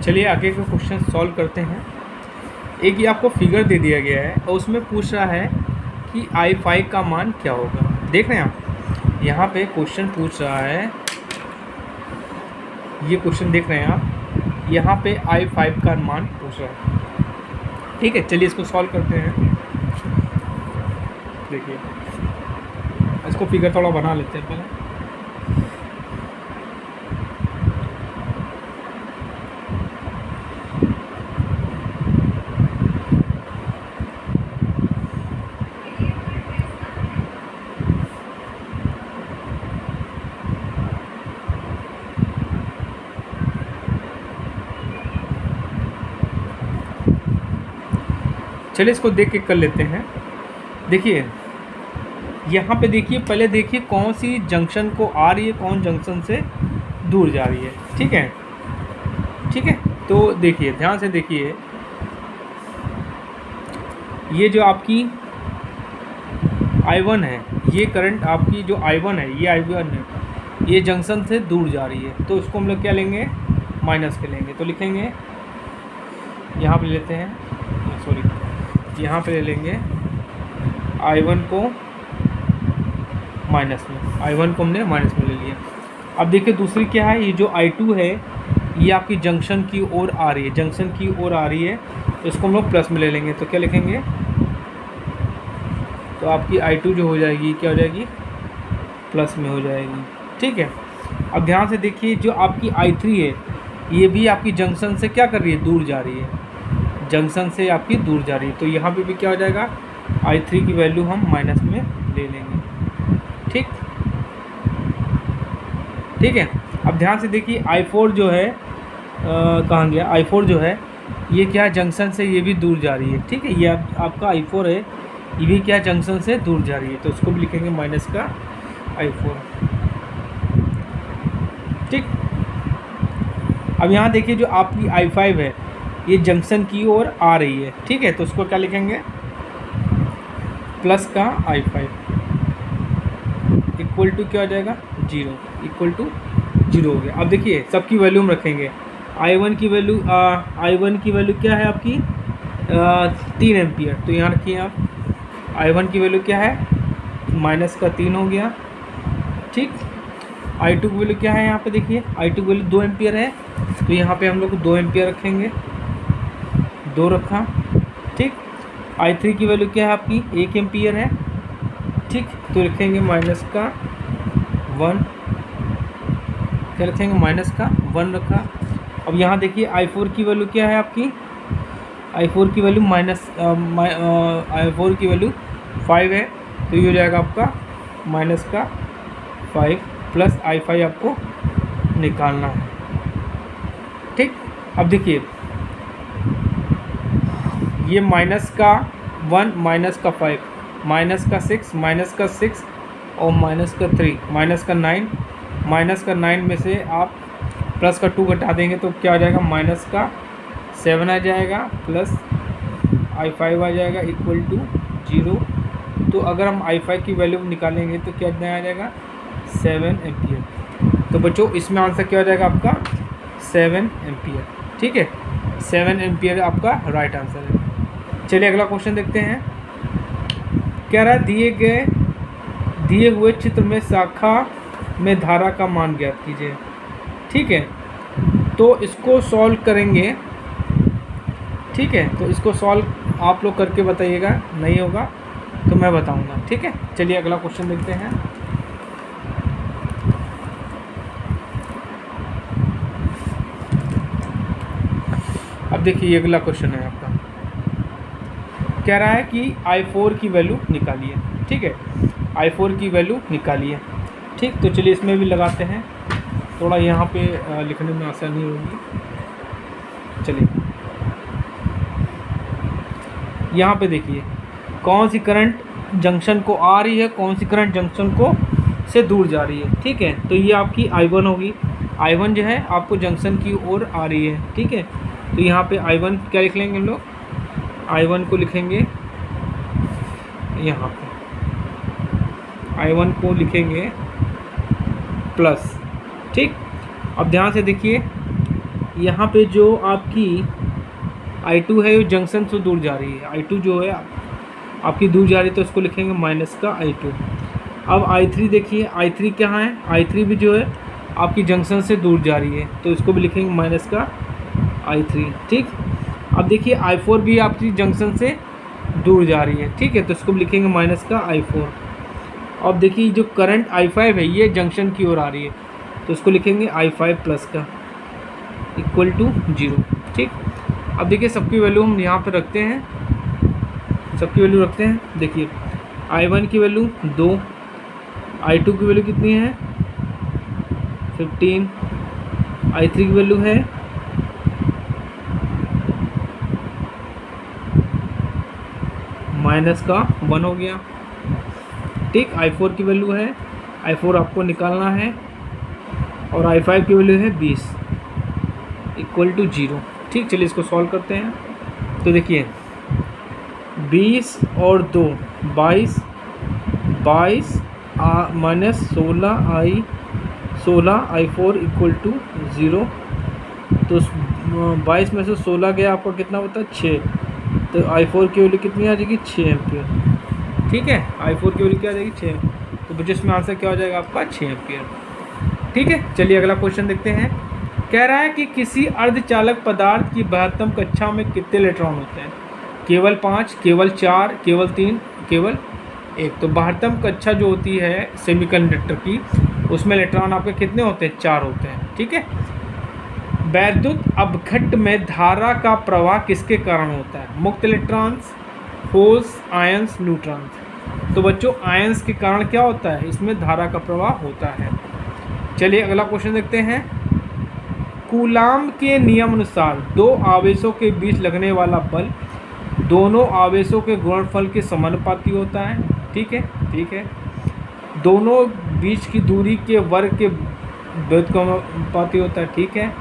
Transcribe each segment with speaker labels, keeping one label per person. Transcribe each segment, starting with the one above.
Speaker 1: चलिए आगे का क्वेश्चन सॉल्व करते हैं। एक ये आपको फिगर दे दिया गया है और उसमें पूछ रहा है कि I5 का मान क्या होगा। देख रहे हैं आप, यहाँ पे क्वेश्चन पूछ रहा है, ये क्वेश्चन देख रहे हैं आप, यहाँ पे I5 का मान पूछ रहा है। ठीक है, चलिए इसको सॉल्व करते हैं। देखिए, इसको फिगर थोड़ा बना लेते हैं पहले। चलिए इसको देख के कर लेते हैं। देखिए यहाँ पे देखिए, पहले देखिए कौन सी जंक्शन को आ रही है, कौन जंक्शन से दूर जा रही है। ठीक है, ठीक है। तो देखिए ध्यान से देखिए, ये जो आपकी I1 है, ये करंट आपकी जो I1 है, ये I1 है, ये जंक्शन से दूर जा रही है। तो इसको हम लोग क्या लेंगे, माइनस के लेंगे। तो लिखेंगे, यहाँ पे लेते हैं, सॉरी, यहाँ पे ले लेंगे I1 को माइनस में, I1 को हमने माइनस में ले लिया। अब देखिए दूसरी क्या है, ये जो I2 है, ये आपकी जंक्शन की ओर आ रही है, जंक्शन की ओर आ रही है, इसको हम लोग प्लस में ले लेंगे। तो क्या लिखेंगे, तो आपकी I2 जो हो जाएगी, क्या हो जाएगी, प्लस में हो जाएगी। ठीक है। अब ध्यान से देखिए, जो आपकी I3 है, ये भी आपकी जंक्शन से क्या कर रही है, दूर जा रही है, जंक्शन से आपकी दूर जा रही है। तो यहाँ पे भी क्या हो जाएगा, I3 की वैल्यू हम माइनस में ले लेंगे। ठीक, ठीक है। अब ध्यान से देखिए, I4 जो है कहाँ गया, I4 जो है, ये क्या जंक्शन से ये भी दूर जा रही है। ठीक है, ये आपका I4 है, ये भी क्या जंक्शन से दूर जा रही है। तो उसको भी लिखेंगे माइनस का I4। ठीक। अब यहाँ देखिए, जो आपकी I5 है, ये जंक्शन की ओर आ रही है। ठीक है, तो उसको क्या लिखेंगे, प्लस का I5 इक्वल टू क्या हो जाएगा, 0, इक्वल टू 0 हो गया। अब देखिए सबकी वैल्यू हम रखेंगे। I1 की वैल्यू क्या है आपकी, 3 एम्पियर। तो यहाँ रखिए आप, I1 की वैल्यू क्या है, माइनस का 3 हो गया। ठीक। I2 की वैल्यू क्या है, यहाँ पे देखिए I2 की वैल्यू 2 एम्पियर है, तो यहाँ पे हम लोग 2 एम्पियर रखेंगे, 2 रखा। ठीक। I3 की वैल्यू क्या है आपकी, 1 एम्पियर है। ठीक, तो लिखेंगे माइनस का 1, क्या लिखेंगे, माइनस का 1 रखा। अब यहाँ देखिए I4 की वैल्यू क्या है आपकी, I4 की वैल्यू I4 की वैल्यू 5 है, तो ये हो जाएगा आपका माइनस का 5 प्लस I5 आपको निकालना है। ठीक। अब देखिए, ये माइनस का 1, माइनस का 5, माइनस का 6, माइनस का 6 और माइनस का 3, माइनस का 9, माइनस का 9 में से आप प्लस का 2 घटा देंगे तो क्या आ जाएगा, माइनस का 7 आ जाएगा, प्लस I5 आ जाएगा, इक्वल टू 0। तो अगर हम I5 की वैल्यू निकालेंगे तो क्या आ जाएगा, 7 एम्पियर। तो बच्चों इसमें आंसर क्या हो जाएगा आपका, 7 एम्पियर। ठीक है, 7 एम्पियर आपका राइट आंसर है। चलिए अगला क्वेश्चन देखते हैं। कह रहा है, दिए हुए चित्र में शाखा में धारा का मान ज्ञात कीजिए। ठीक है, तो इसको सॉल्व करेंगे। ठीक है, तो इसको सॉल्व आप लोग करके बताइएगा, नहीं होगा तो मैं बताऊंगा। ठीक है, चलिए अगला क्वेश्चन देखते हैं। अब देखिए अगला क्वेश्चन है आपका, कह रहा है कि I4 की वैल्यू निकालिए। ठीक है, I4 की वैल्यू निकालिए। ठीक, तो चलिए इसमें भी लगाते हैं, थोड़ा यहाँ पे लिखने में आसानी होगी। चलिए यहाँ पे देखिए, कौन सी करंट जंक्शन को आ रही है, कौन सी करंट जंक्शन को से दूर जा रही है। ठीक है, तो ये आपकी I1 होगी। I1 जो है आपको जंक्शन की ओर आ रही है। ठीक है, तो यहाँ पे I1 क्या लिख लेंगे हम लोग, I1 को लिखेंगे यहाँ पे, I1 को लिखेंगे प्लस। ठीक। अब ध्यान से देखिए, यहाँ पे जो आपकी I2 है वो जंक्शन से दूर जा रही है, I2 जो है आपकी दूर जा रही है तो उसको लिखेंगे माइनस का I2। अब I3 देखिए, I3 कहाँ है, I3 भी जो है आपकी जंक्शन से दूर जा रही है तो इसको भी लिखेंगे माइनस का I3। ठीक, अब देखिए I4 भी आपकी जंक्शन से दूर जा रही है, ठीक है, तो इसको भी लिखेंगे माइनस का I4। अब देखिए जो करंट I5 है ये जंक्शन की ओर आ रही है तो इसको लिखेंगे I5 प्लस का इक्वल टू 0। ठीक, अब देखिए सबकी वैल्यू हम यहाँ पे रखते हैं, सबकी वैल्यू रखते हैं। देखिए I1 की वैल्यू 2, I2 की वैल्यू कितनी है 15, I3 की वैल्यू है माइनस का 1 हो गया। ठीक, I4 की वैल्यू है, I4 आपको निकालना है, और I5 की वैल्यू है 20 इक्वल टू 0। ठीक, चलिए इसको सॉल्व करते हैं। तो देखिए 20 और 2 22 माइनस 16 I4 इक्वल टू 0। तो 22 में से 16 गया, आपका कितना होता है 6, तो I4 की वैल्यू कितनी आ जाएगी 6 एम्पियर। ठीक है, I4 की वैल्यू क्या आ जाएगी 6, तो बच्चों इसमें आंसर क्या हो जाएगा आपका 6 एम्पियर। ठीक है, चलिए अगला क्वेश्चन देखते हैं। कह रहा है कि किसी अर्धचालक पदार्थ की 72 कक्षा में कितने इलेक्ट्रॉन होते हैं, केवल 5, केवल 4, केवल 3, केवल 1। तो 72 कक्षा जो होती है सेमीकंडक्टर की, उसमें इलेक्ट्रॉन आपके कितने होते हैं 4 होते हैं। ठीक है, वैद्युत अपघट्ट में धारा का प्रवाह किसके कारण होता है, मुक्त इलेक्ट्रॉन्स, होल्स, आयंस, न्यूट्रॉन्स। तो बच्चों आयंस के कारण क्या होता है, इसमें धारा का प्रवाह होता है। चलिए अगला क्वेश्चन देखते हैं। कूलाम्ब के नियम अनुसार दो आवेशों के बीच लगने वाला बल दोनों आवेशों के गुणनफल के समानुपाती होता है। ठीक है, ठीक है, दोनों बीच की दूरी के वर्ग के व्युत्क्रमानुपाती होता है। ठीक है,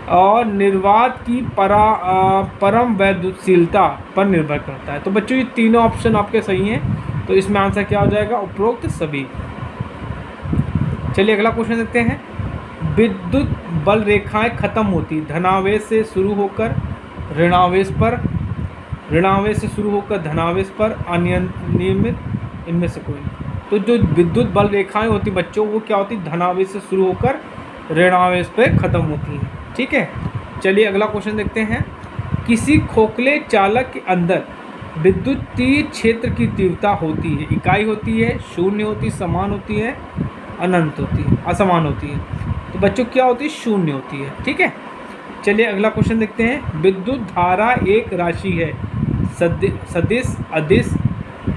Speaker 1: और निर्वात की परम वैद्युतशीलता पर निर्भर करता है। तो बच्चों ये तीनों ऑप्शन आपके सही हैं, तो इसमें आंसर क्या हो जाएगा, उपरोक्त सभी। चलिए अगला क्वेश्चन देखते हैं। विद्युत बल रेखाएं खत्म होती धनावेश से शुरू होकर ऋणावेश पर, ऋणावेश से शुरू होकर धनावेश पर, अनियमित इनमें से कोई। तो जो विद्युत बल रेखाएं होती बच्चों वो क्या होती, धनावेश से शुरू होकर ऋणावेश पे खत्म होती हैं। ठीक है, चलिए अगला क्वेश्चन देखते हैं। किसी खोखले चालक के अंदर विद्युतीय क्षेत्र की तीव्रता होती है, इकाई होती है, शून्य होती है, समान होती है, अनंत होती है, असमान होती है। तो बच्चों क्या होती है, शून्य होती है। ठीक है, चलिए अगला क्वेश्चन देखते हैं। विद्युत धारा एक राशि है, सदिश अदिश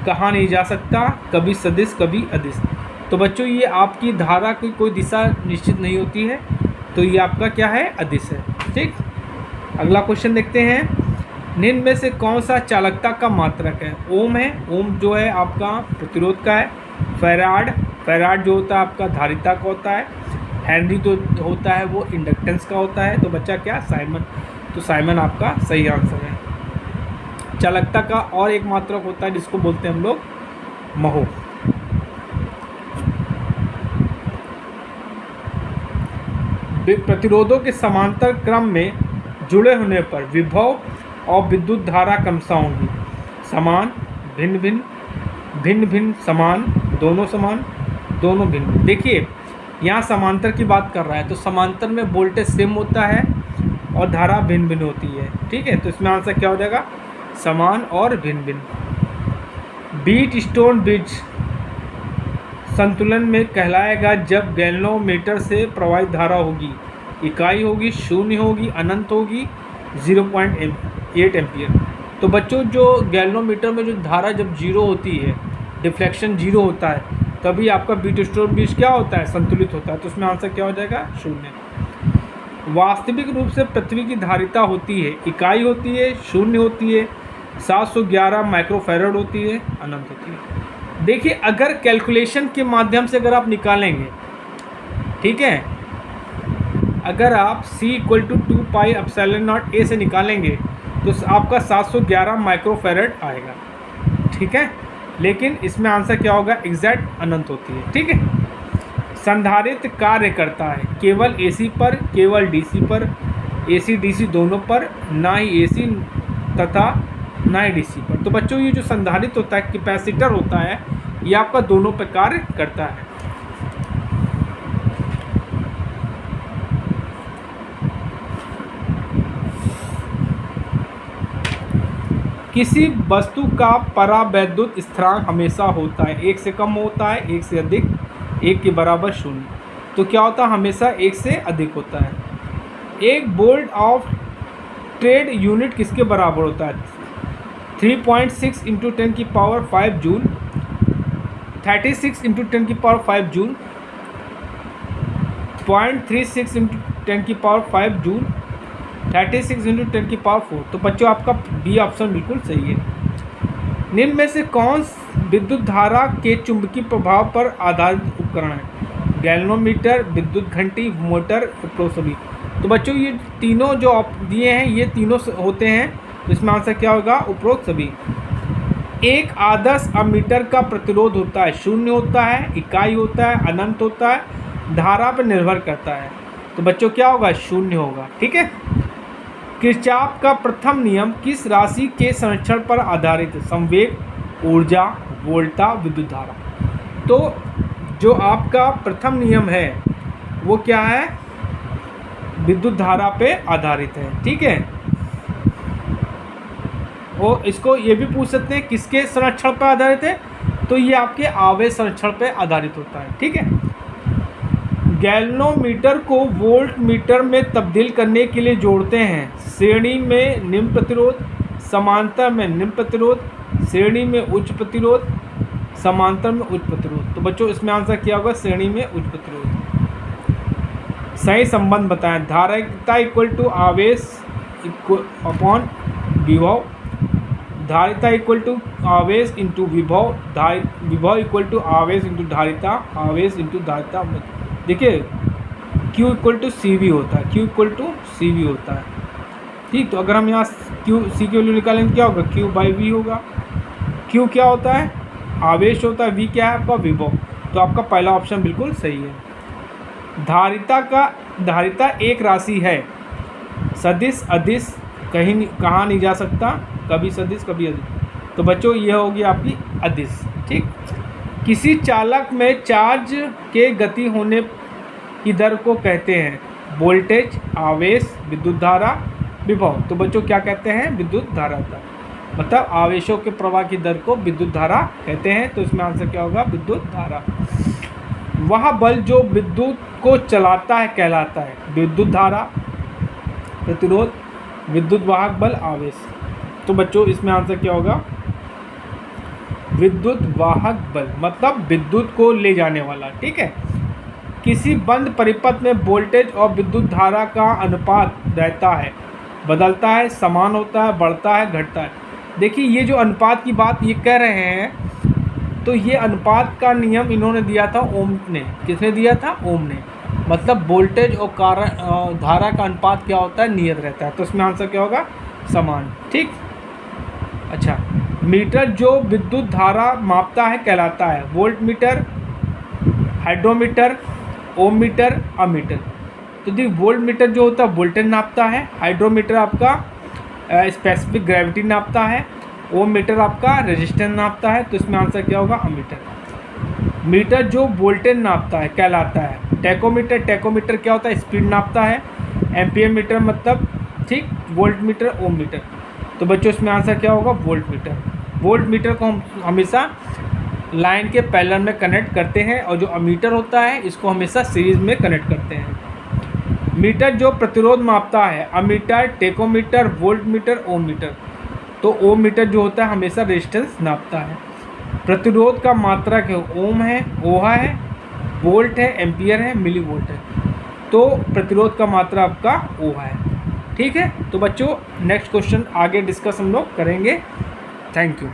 Speaker 1: कहा नहीं जा सकता, कभी सदिश कभी अदिश। तो बच्चों ये आपकी धारा की कोई दिशा निश्चित नहीं होती है, तो ये आपका क्या है, अदिश है। ठीक, अगला क्वेश्चन देखते हैं। निम्न में से कौन सा चालकता का मात्रक है, ओम है, ओम जो है आपका प्रतिरोध का है, फैराड, फैराड जो होता है आपका धारिता का होता है, हेनरी तो होता है वो इंडक्टेंस का होता है। तो बच्चा क्या, साइमन। तो साइमन आपका सही आंसर है। चालकता का और एक मात्रक होता है जिसको बोलते हैं हम लोग महो। प्रतिरोधों के समांतर क्रम में जुड़े होने पर विभव और विद्युत धारा क्रमशः होंगी समान, भिन्न भिन्न, भिन्न भिन्न, समान, दोनों समान, दोनों भिन्न। देखिए यहाँ समांतर की बात कर रहा है, तो समांतर में वोल्टेज सेम होता है और धारा भिन्न भिन्न होती है। ठीक है, तो इसमें आंसर क्या हो जाएगा, समान और भिन्न भिन्न। बीट स्टोन ब्रिज संतुलन में कहलाएगा जब गैल्वेनोमीटर से प्रवाहित धारा होगी, इकाई होगी, शून्य होगी, अनंत होगी, 0.8 एम्पियर। तो बच्चों जो गैल्वेनोमीटर में जो धारा जब 0 होती है, डिफ्लेक्शन 0 होता है, तभी आपका बीट स्टोन ब्रिज क्या होता है, संतुलित होता है। तो उसमें आंसर क्या हो जाएगा, 0। वास्तविक रूप से पृथ्वी की धारिता होती है, इकाई होती है, शून्य होती है, 711 माइक्रोफैरड होती है, अनंत होती है। देखिए अगर कैलकुलेशन के माध्यम से अगर आप निकालेंगे, ठीक है, अगर आप C = 2πε0A से निकालेंगे तो आपका 711 माइक्रोफैरड आएगा। ठीक है, लेकिन इसमें आंसर क्या होगा, एग्जैक्ट अनंत होती है। ठीक है, संधारित्र कार्य करता है केवल AC पर, केवल DC पर, AC DC दोनों पर, ना ही AC तथा ना ही DC पर। तो बच्चों ये जो संधारित्र होता है, कैपेसिटर होता है, ये आपका दोनों पर कार्य करता है। किसी वस्तु का परावैद्युत स्थिरांक हमेशा होता है 1 से कम होता है, 1 से अधिक, 1 के बराबर 0। तो क्या होता है, हमेशा 1 से अधिक होता है। एक वोल्ट ऑफ ट्रेड यूनिट किसके बराबर होता है? 3.6 इंटू 10 की पावर 5 जूल, 36 इंटू 10 की पावर 5 जूल, 0.36 इंटू 10 की पावर 5 जूल, 36 इंटू 10 की पावर 4। तो बच्चों आपका बी ऑप्शन बिल्कुल सही है। निम्न में से कौन विद्युत धारा के चुंबकीय प्रभाव पर आधारित उपकरण है? गैल्वेनोमीटर, विद्युत घंटी, मोटर, उपरोक्त सभी। तो बच्चों ये तीनों जो आप दिए हैं ये तीनों होते हैं, तो इसमें आंसर क्या होगा? उपरोक्त सभी। एक आदर्श अमीटर का प्रतिरोध होता है, शून्य होता है, इकाई होता है, अनंत होता है, धारा पर निर्भर करता है। तो बच्चों क्या होगा? शून्य होगा। ठीक है। किरचॉफ का प्रथम नियम किस राशि के संरक्षण पर आधारित है? संवेग, ऊर्जा, वोल्टा, विद्युत धारा। तो जो आपका प्रथम नियम है वो क्या है? विद्युत धारा पे आधारित है। ठीक है। और इसको ये भी पूछ सकते हैं किसके संरक्षण पर आधारित है? तो ये आपके आवेश संरक्षण पे आधारित होता है। ठीक है। गैल्वेनोमीटर को वोल्ट मीटर में तब्दील करने के लिए जोड़ते हैं श्रेणी में निम्न प्रतिरोध, समांतर में निम्न प्रतिरोध, श्रेणी में उच्च प्रतिरोध, समांतर में उच्च प्रतिरोध। तो बच्चों इसमें आंसर क्या होगा? श्रेणी में उच्च प्रतिरोध। सही संबंध बताएं। धारिता इक्वल टू आवेश अपॉन विभव, धारिता इक्वल टू आवेश इंटू विभव, विभव इक्वल टू आवेश इंटू धारिता, आवेश इंटू धारिता। देखिए Q इक्वल टू CV होता है, Q इक्वल टू CV होता है। ठीक। तो अगर हम यहाँ C की वैल्यू निकालेंगे क्या होगा? Q बाई V होगा। Q क्या होता है? आवेश होता है। V क्या है आपका? विभव। तो आपका पहला ऑप्शन बिल्कुल सही है। धारिता एक राशि है, सदिश अदिश कहाँ नहीं जा सकता, कभी सदिश कभी अदिश। तो बच्चों ये होगी आपकी अदिश। ठीक। किसी चालक में चार्ज के गति होने की दर को कहते हैं? वोल्टेज, आवेश, विद्युत धारा, विभव। तो बच्चों क्या कहते हैं? विद्युत धारा था, मतलब आवेशों के प्रवाह की दर को विद्युत धारा कहते हैं। तो इसमें आंसर क्या होगा? विद्युत धारा। वह बल जो विद्युत को चलाता है कहलाता है? विद्युत धारा, प्रतिरोध, विद्युत वाहक बल, आवेश। तो बच्चों इसमें आंसर क्या होगा? विद्युत वाहक बल, मतलब विद्युत को ले जाने वाला। ठीक है। किसी बंद परिपथ में वोल्टेज और विद्युत धारा का अनुपात रहता है, बदलता है, समान होता है, बढ़ता है, घटता है। देखिए ये जो अनुपात की बात ये कह रहे हैं, तो ये अनुपात का नियम इन्होंने दिया था ओम ने। किसने दिया था? ओम ने। मतलब वोल्टेज और धारा का अनुपात क्या होता है? नियत रहता है। तो इसमें आंसर क्या होगा? समान। ठीक। अच्छा, मीटर जो विद्युत धारा मापता है कहलाता है? वोल्ट मीटर, हाइड्रोमीटर, ओम मीटर, अमीटर। तो देखिए वोल्ट मीटर जो होता है वोल्टेज नापता है, हाइड्रोमीटर आपका स्पेसिफिक ग्रेविटी नापता है, ओम मीटर आपका रेजिस्टेंस नापता है। तो इसमें आंसर क्या होगा? अमीटर। मीटर जो वोल्टेज नापता है कहलाता है? टेकोमीटर क्या होता है? स्पीड नापता है। एम्पियर मीटर मतलब, ठीक, वोल्ट मीटर, ओम मीटर। तो बच्चों इसमें आंसर क्या होगा? Volt meter. वोल्ट मीटर को हम हमेशा लाइन के पैरेलल में कनेक्ट करते हैं, और जो अमीटर होता है इसको हमेशा सीरीज में कनेक्ट करते हैं। मीटर जो प्रतिरोध मापता है? अमीटर, टेकोमीटर, वोल्ट मीटर, ओम मीटर। तो ओम मीटर जो होता है हमेशा रेजिस्टेंस नापता है। प्रतिरोध का मात्रक है? ओम है, ओहा है, वोल्ट है, एम्पियर है, मिली वोल्ट है। तो प्रतिरोध का मात्रा आपका ओहा है। ठीक है। तो बच्चों नेक्स्ट क्वेश्चन आगे डिस्कस हम लोग करेंगे। Thank you.